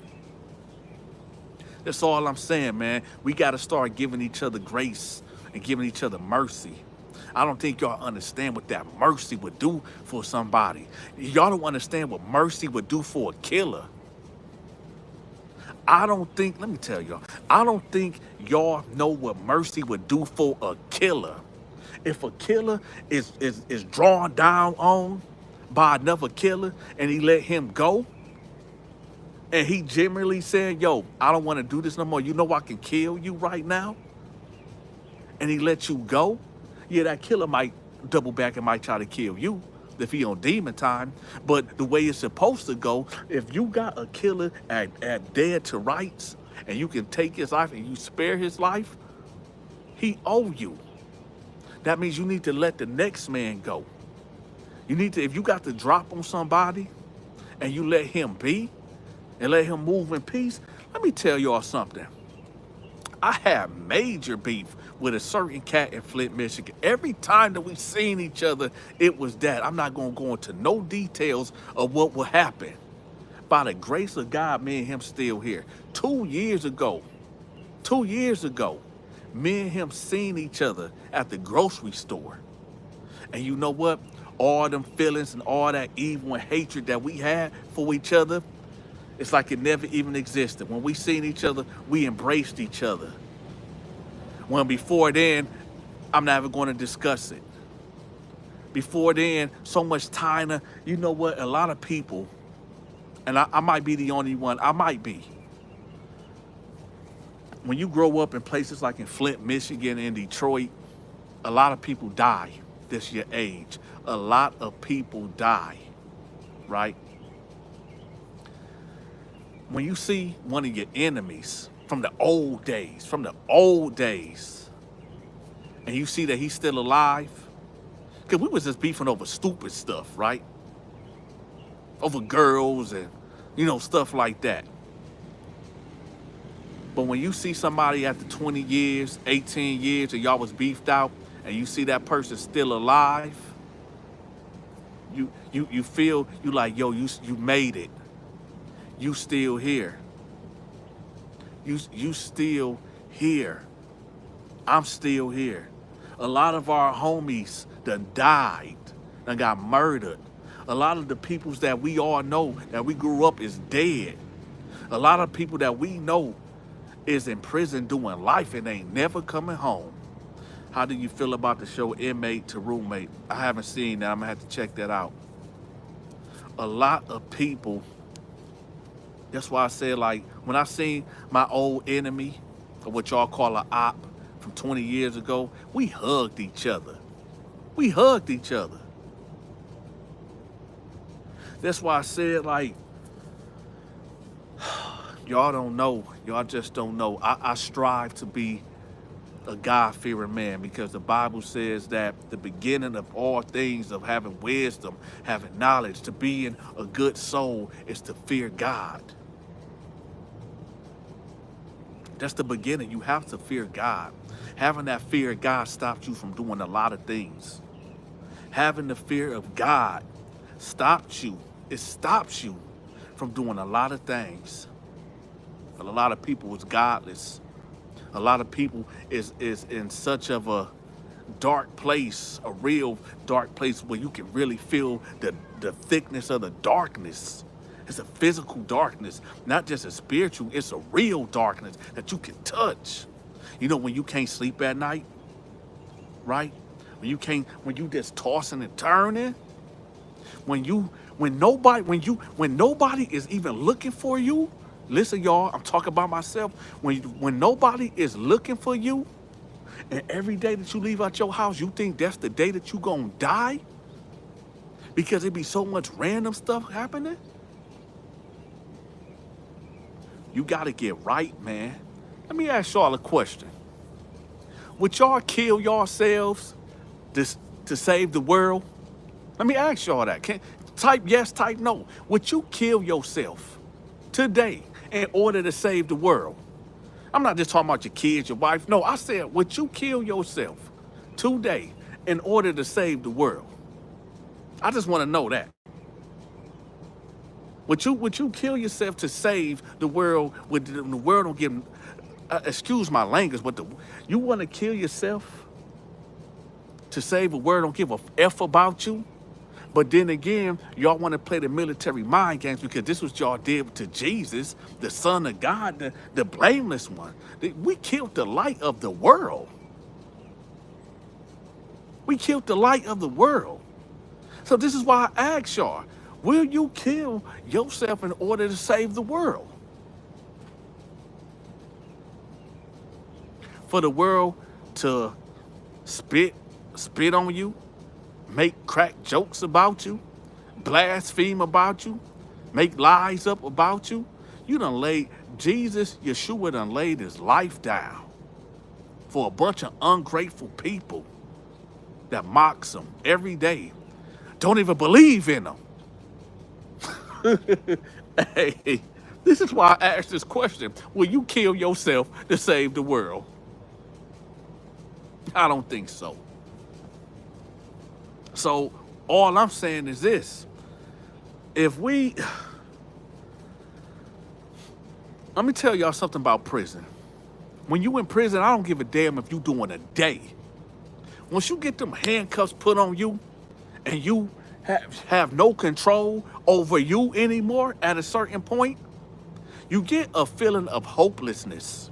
That's all I'm saying, man. We got to start giving each other grace and giving each other mercy. I don't think y'all understand what that mercy would do for somebody. Y'all don't understand what mercy would do for a killer. I don't think, let me tell y'all, I don't think y'all know what mercy would do for a killer. If a killer is drawn down on by another killer and he let him go, and he generally said, yo, I don't want to do this no more. You know I can kill you right now. And he let you go. Yeah, that killer might double back and might try to kill you if he on demon time. But the way it's supposed to go, if you got a killer at dead to rights and you can take his life and you spare his life, he owe you. That means you need to let the next man go. You need to, if you got to drop on somebody and you let him be and let him move in peace, let me tell y'all something. I had major beef with a certain cat in Flint, Michigan. Every time that we seen each other, it was that. I'm not going to go into no details of what will happen. By the grace of God, me and him still here. 2 years ago, me and him seen each other at the grocery store. And you know what? All them feelings and all that evil and hatred that we had for each other, it's like it never even existed. When we seen each other, we embraced each other. When before then, I'm not even going to discuss it. Before then, so much time. You know what? A lot of people, and I might be the only one, I might be. When you grow up in places like in Flint, Michigan, and Detroit, a lot of people die this your age. A lot of people die, right? When you see one of your enemies from the old days, and you see that he's still alive, because we was just beefing over stupid stuff, right? Over girls and, you know, stuff like that. But when you see somebody after 20 years, 18 years, and y'all was beefed out, and you see that person still alive, you feel, you like, yo, you made it. You still here. You still here. I'm still here. A lot of our homies done died, done got murdered. A lot of the peoples that we all know that we grew up is dead. A lot of people that we know is in prison doing life and ain't never coming home. How do you feel about the show Inmate to Roommate? I haven't seen that. I'm gonna have to check that out. A lot of people, that's why I said, like, when I seen my old enemy, or what y'all call a op from 20 years ago, we hugged each other. We hugged each other. That's why I said, like, Y'all don't know. Y'all just don't know. I strive to be a God-fearing man because the Bible says that the beginning of all things, of having wisdom, having knowledge, to being a good soul, is to fear God. That's the beginning. You have to fear God. Having that fear of God stops you from doing a lot of things. Having the fear of God stops you. It stops you from doing a lot of things. But a lot of people is godless. A lot of people is in such of a dark place, a real dark place where you can really feel the thickness of the darkness. It's a physical darkness, not just a spiritual, it's a real darkness that you can touch. You know, when you can't sleep at night, right? When you just tossing and turning, when nobody is even looking for you. Listen, y'all, I'm talking about myself. When nobody is looking for you, and every day that you leave out your house, you think that's the day that you gonna die? Because it be so much random stuff happening. You gotta get right, man. Let me ask y'all a question. Would y'all kill yourselves to save the world? Let me ask y'all that. Type yes, type no. Would you kill yourself today in order to save the world? I'm not just talking about your kids, your wife. No, I said, would you kill yourself today in order to save the world? I just want to know that. Would you kill yourself to save the world? Would the world don't give, excuse my language, but you want to kill yourself to save the world? Don't give a F about you. But then again, y'all want to play the military mind games because this was y'all did to Jesus, the Son of God, the blameless one. We killed the light of the world. We killed the light of the world. So this is why I ask y'all, will you kill yourself in order to save the world? For the world to spit on you, make crack jokes about you, blaspheme about you, make lies up about you. You done laid, Jesus, Yeshua done laid his life down for a bunch of ungrateful people that mocks him every day. Don't even believe in him. Hey, this is why I asked this question. Will you kill yourself to save the world? I don't think so. So all I'm saying is this. Let me tell y'all something about prison. When you in prison, I don't give a damn if you doing a day. Once you get them handcuffs put on you and you have no control over you anymore at a certain point, you get a feeling of hopelessness.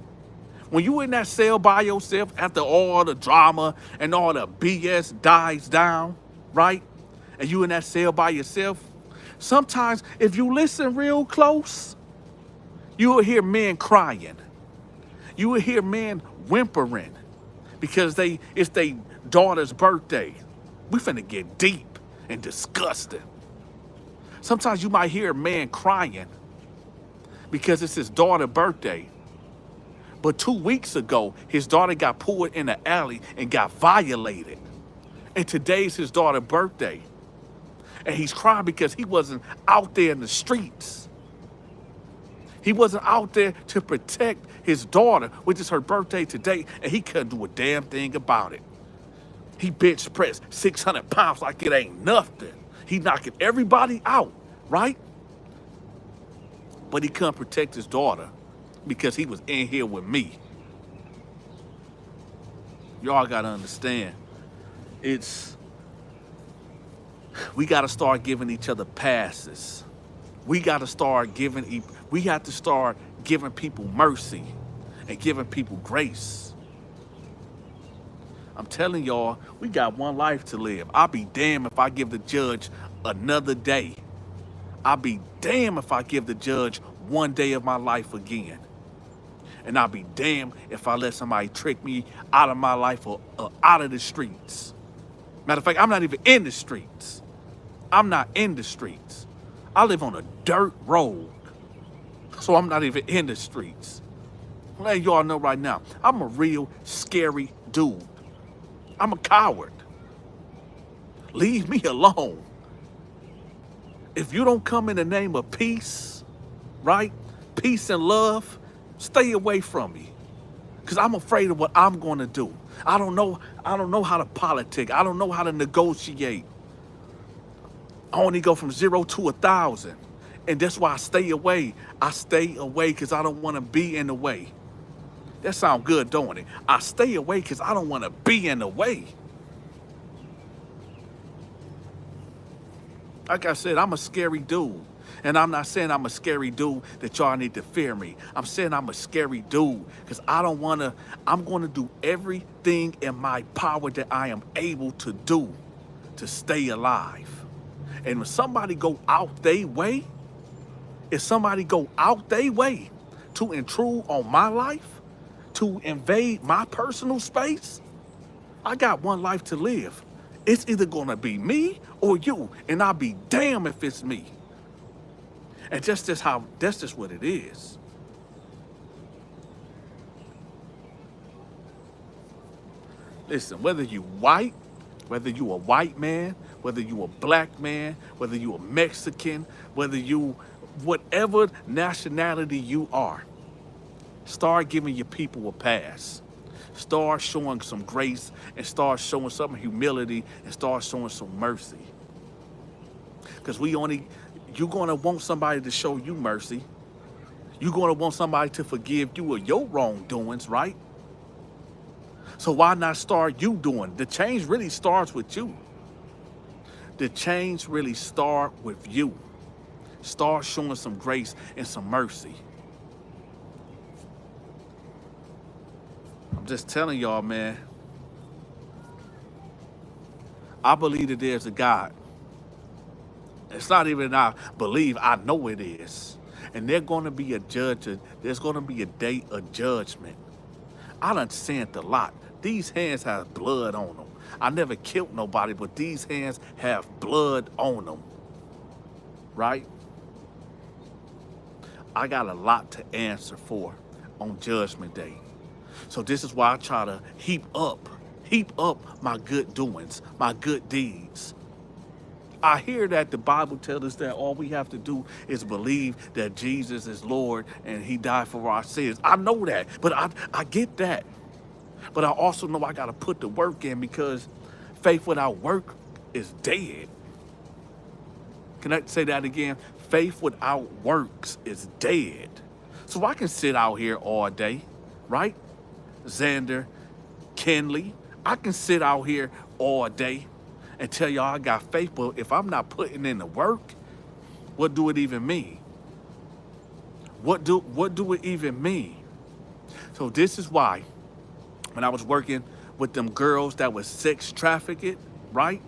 When you in that cell by yourself after all the drama and all the BS dies down, right? And you in that cell by yourself, sometimes if you listen real close, you will hear men crying. You will hear men whimpering because it's their daughter's birthday. We finna get deep and disgusting. Sometimes you might hear a man crying because it's his daughter's birthday. But 2 weeks ago, his daughter got pulled in the alley and got violated. And today's his daughter's birthday. And he's crying because he wasn't out there in the streets. He wasn't out there to protect his daughter, which is her birthday today, and he couldn't do a damn thing about it. He bench pressed 600 pounds like it ain't nothing. He knocking everybody out, right? But he couldn't protect his daughter because he was in here with me. Y'all gotta understand. We gotta start giving each other passes. We have to start giving people mercy and giving people grace. I'm telling y'all, we got one life to live. I'll be damned if I give the judge another day. I'll be damned if I give the judge one day of my life again. And I'll be damned if I let somebody trick me out of my life or out of the streets. Matter of fact, I'm not even in the streets. I'm not in the streets. I live on a dirt road. So I'm not even in the streets. I'm letting y'all know right now, I'm a real scary dude. I'm a coward. Leave me alone. If you don't come in the name of peace, right? Peace and love, stay away from me. Because I'm afraid of what I'm going to do. I don't know how to politic. I don't know how to negotiate. I only go from 0 to 1,000. And that's why I stay away. I stay away because I don't want to be in the way. That sounds good, don't it? I stay away because I don't want to be in the way. Like I said, I'm a scary dude. And I'm not saying I'm a scary dude that y'all need to fear me. I'm saying I'm a scary dude because I'm going to do everything in my power that I am able to do to stay alive. And when somebody go out their way, if somebody go out their way to intrude on my life, to invade my personal space, I got one life to live. It's either gonna be me or you, and I'll be damned if it's me. And that's just what it is. Listen, whether you white, whether you a white man, whether you a black man, whether you a Mexican, whether you, whatever nationality you are, start giving your people a pass. Start showing some grace and start showing some humility and start showing some mercy. Because you're going to want somebody to show you mercy. You're going to want somebody to forgive you of your wrongdoings, right? So why not start you doing? The change really starts with you. The change really starts with you. Start showing some grace and some mercy. I'm just telling y'all, man. I believe that there's a God. It's not even I believe, I know it is. And there's going to be a judge. There's going to be a day of judgment. I done sinned a lot. These hands have blood on them. I never killed nobody, but these hands have blood on them. Right? I got a lot to answer for on Judgment Day. So this is why I try to heap up my good doings, my good deeds. I hear that the Bible tells us that all we have to do is believe that Jesus is Lord and he died for our sins. I know that, but I get that. But I also know I got to put the work in because faith without work is dead. Can I say that again? Faith without works is dead. So I can sit out here all day, right? Xander, Kenley, I can sit out here all day and tell y'all I got faith, but if I'm not putting in the work, what do it even mean? What do it even mean? So this is why when I was working with them girls that was sex trafficked, right?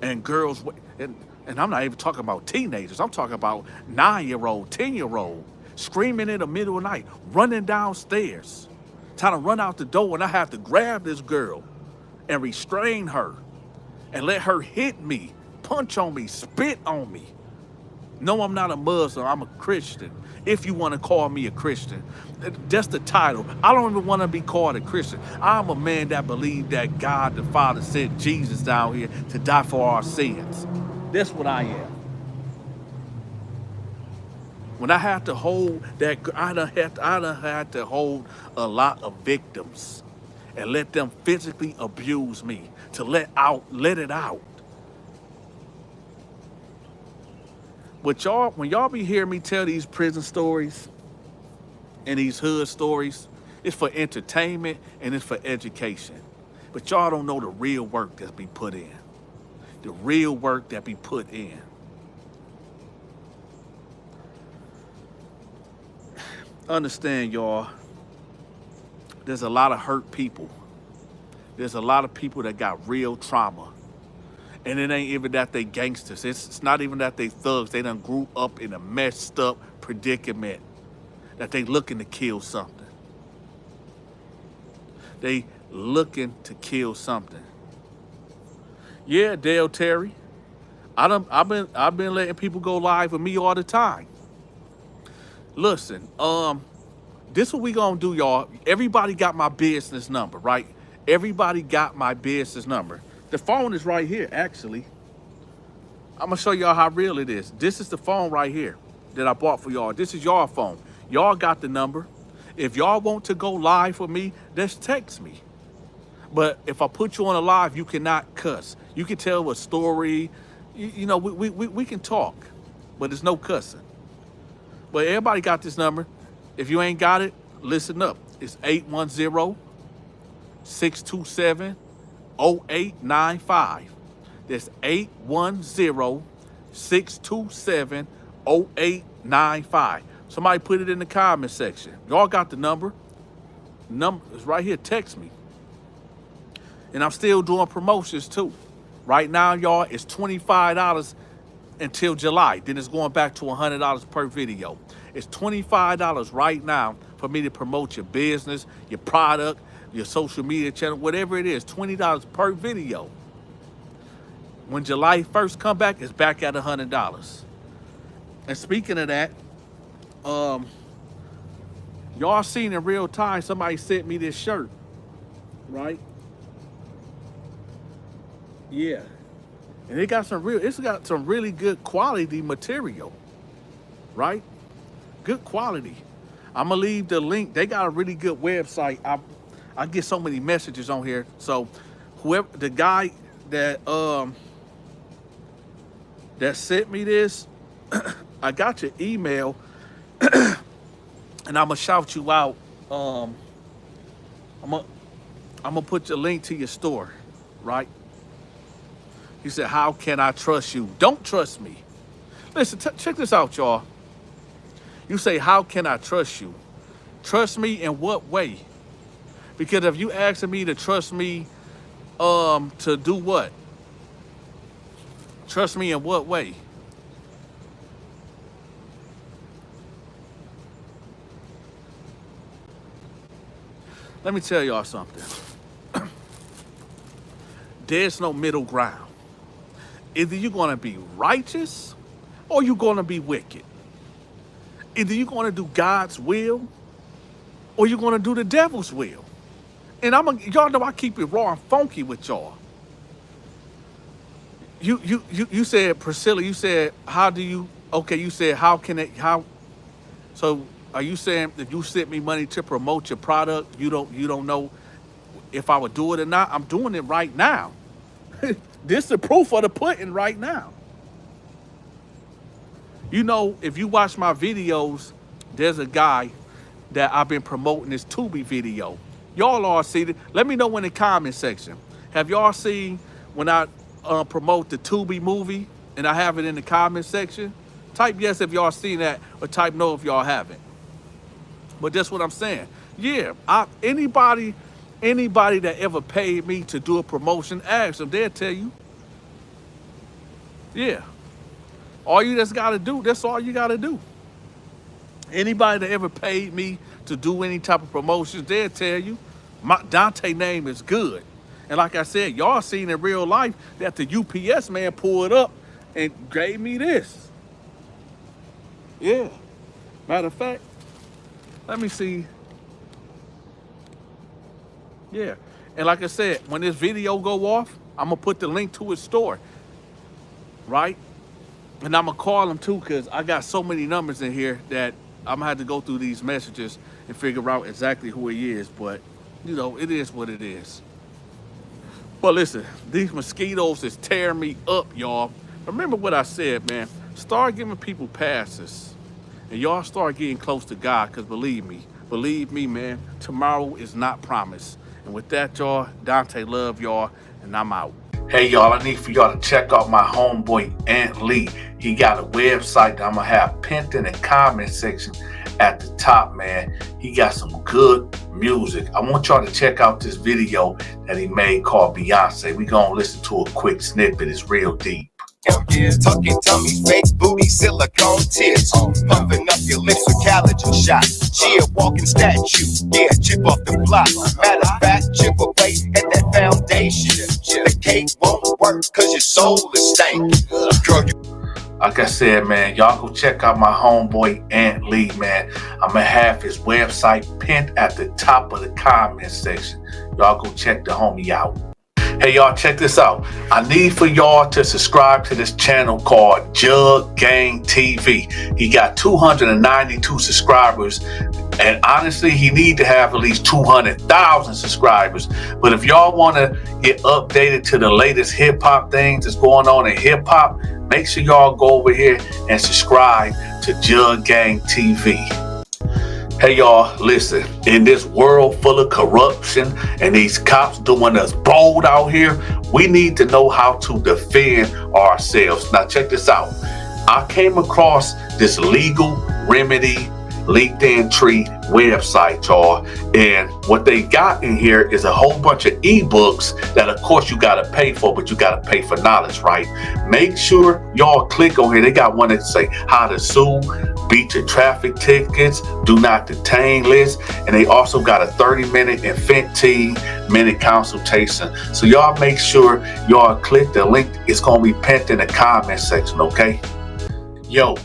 And girls, and I'm not even talking about teenagers. I'm talking about 9-year-old, 10-year-old, screaming in the middle of the night, running downstairs, trying to run out the door, and I have to grab this girl and restrain her and let her hit me, punch on me, spit on me. No, I'm not a Muslim, I'm a Christian. If you want to call me a Christian, that's the title. I don't even want to be called a Christian. I'm a man that believes that God the Father sent Jesus down here to die for our sins. That's what I am. When I have to hold that, I done had to hold a lot of victims and let them physically abuse me to let it out. But y'all, when y'all be hearing me tell these prison stories and these hood stories, it's for entertainment and it's for education. But y'all don't know the real work that's be put in. The real work that be put in. Understand, y'all, there's a lot of hurt people. There's a lot of people that got real trauma. And it ain't even that they gangsters. It's not even that they thugs. They done grew up in a messed up predicament that they looking to kill something. They looking to kill something. Yeah, Dale Terry. I've been letting people go live with me all the time. Listen, this what we gonna do, y'all. Everybody got my business number, right? Everybody got my business number. The phone is right here, actually. I'm gonna show y'all how real it is. This is the phone right here that I bought for y'all. This is y'all phone. Y'all got the number. If y'all want to go live with me, just text me. But if I put you on a live, you cannot cuss. You can tell a story. You know, we can talk, but there's no cussing. But everybody got this number. If you ain't got it, listen up. It's 810-627-0895. That's 810-627-0895. Somebody put it in the comment section. Y'all got the number. Number is right here. Text me. And I'm still doing promotions too. Right now, y'all, it's $25 until July. Then it's going back to $100 per video. It's $25 right now for me to promote your business, your product, your social media channel, whatever it is. $20 per video. When July 1st come back, it's back at $100. And speaking of that, y'all seen in real time, somebody sent me this shirt, right? Yeah. And it's got some really good quality material, right? Good quality. I'm gonna leave the link. They got a really good website. I get so many messages on here. So whoever the guy that that sent me this, I got your email, and I'm gonna shout you out. I'm gonna put your link to your store, right? He said, "How can I trust you?" Don't trust me. Listen, check this out, y'all. You say, "How can I trust you?" Trust me in what way? Because if you asking me to trust me, to do what? Trust me in what way? Let me tell y'all something. There's no middle ground. Either you're gonna be righteous or you're gonna be wicked. Either you're gonna do God's will or you're gonna do the devil's will. And y'all know I keep it raw and funky with y'all. You said, Priscilla, you said, you said, so are you saying if you sent me money to promote your product, you don't know if I would do it or not? I'm doing it right now. This is the proof of the pudding right now. You know, if you watch my videos, there's a guy that I've been promoting this Tubi video. Y'all all see it. Let me know in the comment section. Have y'all seen when I promote the Tubi movie and I have it in the comment section? Type yes if y'all seen that, or type no if y'all haven't. But that's what I'm saying. Yeah, anybody that ever paid me to do a promotion, ask them. They'll tell you. Yeah. All you just got to do, that's all you got to do. Anybody that ever paid me to do any type of promotions, they'll tell you. My Donta name is good. And like I said, y'all seen in real life that the UPS man pulled up and gave me this. Yeah. Matter of fact, let me see. Yeah. And like I said, when this video go off, I'm going to put the link to his store. Right? And I'm going to call him too, because I got so many numbers in here that I'm going to have to go through these messages and figure out exactly who he is. But, you know, it is what it is. But listen, these mosquitoes is tearing me up, y'all. Remember what I said, man. Start giving people passes. And y'all start getting close to God, because believe me, man, tomorrow is not promised. And with that, y'all, Donta love y'all, and I'm out. Hey, y'all, I need for y'all to check out my homeboy, Ant Lee. He got a website that I'm going to have pinned in the comment section at the top, man. He got some good music. I want y'all to check out this video that he made called Beyonce. We going to listen to a quick snippet. It's real deep. Tucking tummy, fake booty, silicone tits. Pumping up your lips with collagen shots. She a walking statue, yeah, chip off the block. Matter of fact, chip away at that foundation. The cake won't work cause your soul is stank. Girl, Like I said, man, y'all go check out my homeboy Ant Lee, man. I'm gonna have his website pinned at the top of the comment section. Y'all go check the homie out. Hey, y'all, check this out. I need for y'all to subscribe to this channel called Jug Gang TV. He got 292 subscribers, and honestly, he need to have at least 200,000 subscribers. But if y'all want to get updated to the latest hip-hop things that's going on in hip-hop, make sure y'all go over here and subscribe to Jug Gang TV. Hey y'all, listen, in this world full of corruption and these cops doing us bold out here, we need to know how to defend ourselves. Now check this out. I came across this legal remedy LinkedIn tree website, y'all, and what they got in here is a whole bunch of ebooks that of course you gotta pay for, but you gotta pay for knowledge, right? Make sure y'all click on here. They got one that say how to sue, beat your traffic tickets, do not detain list, and they also got a 30-minute and 15-minute consultation. So y'all make sure y'all click the link. It's gonna be pinned in the comment section, okay? Yo,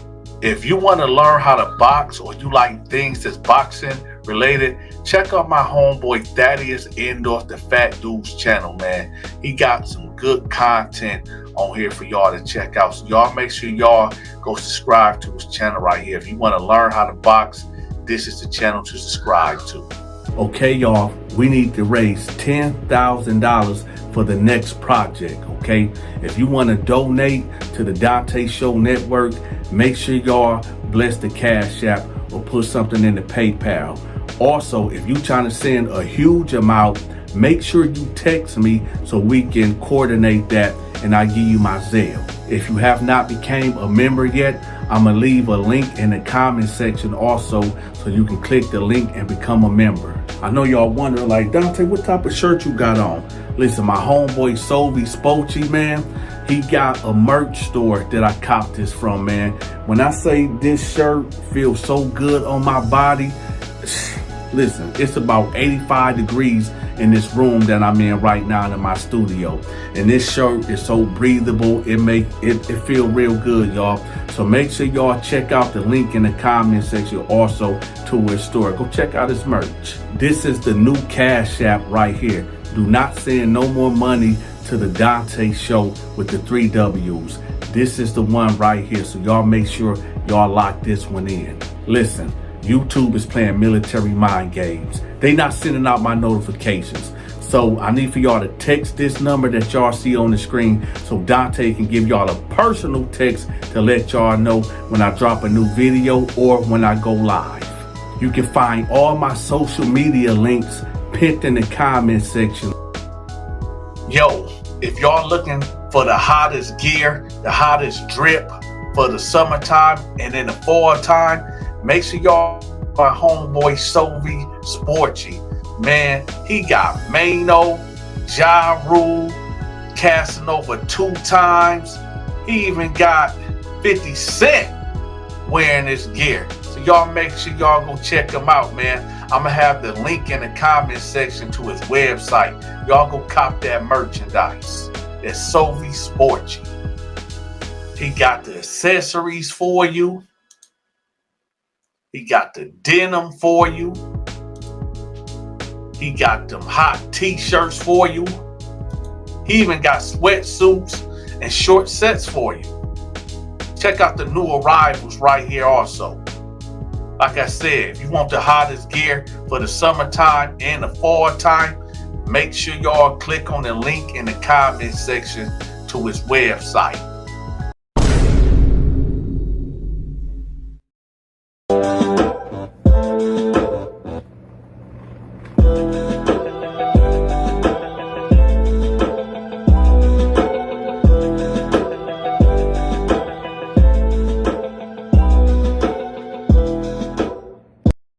if you want to learn how to box or you like things that's boxing related, check out my homeboy Thaddeus Endorse the Fat Dude's channel, man. He got some good content on here for y'all to check out. So y'all make sure y'all go subscribe to his channel right here. If you want to learn how to box, this is the channel to subscribe to. Okay, y'all, we need to raise $10,000 for the next project, okay? If you want to donate to the Donta Show Network, make sure y'all bless the Cash App or put something in the PayPal. Also, if you're trying to send a huge amount, make sure you text me so we can coordinate that and I give you my Zelle. If you have not became a member yet, I'm gonna leave a link in the comment section also so you can click the link and become a member. I know y'all wondering like, Donta, what type of shirt you got on? Listen, my homeboy Sovi Spochi, man, he got a merch store that I copped this from, man. When I say this shirt feels so good on my body, listen, it's about 85 degrees in this room that I'm in right now in my studio. And this shirt is so breathable, it feel real good, y'all. So make sure y'all check out the link in the comment section also to his store. Go check out his merch. This is the new Cash App right here. Do not send no more money to the Donta Show with the 3 W's. This is the one right here. So y'all make sure y'all lock this one in. Listen, YouTube is playing military mind games. They not sending out my notifications. So I need for y'all to text this number that y'all see on the screen so Donta can give y'all a personal text to let y'all know when I drop a new video or when I go live. You can find all my social media links pinned in the comment section. Yo, if y'all looking for the hottest gear, the hottest drip for the summertime and in the fall time, make sure y'all my homeboy Sovi Sporty. Man, he got Mano, Ja Rule, Casanova 2 times. He even got 50 Cent wearing this gear. So y'all make sure y'all go check him out, man. I'm gonna have the link in the comment section to his website. Y'all go cop that merchandise. That's Sovi Sporty. He got the accessories for you. He got the denim for you. He got them hot t-shirts for you. He even got sweatsuits and short sets for you. Check out the new arrivals right here also. Like I said, if you want the hottest gear for the summertime and the fall time, make sure y'all click on the link in the comment section to his website.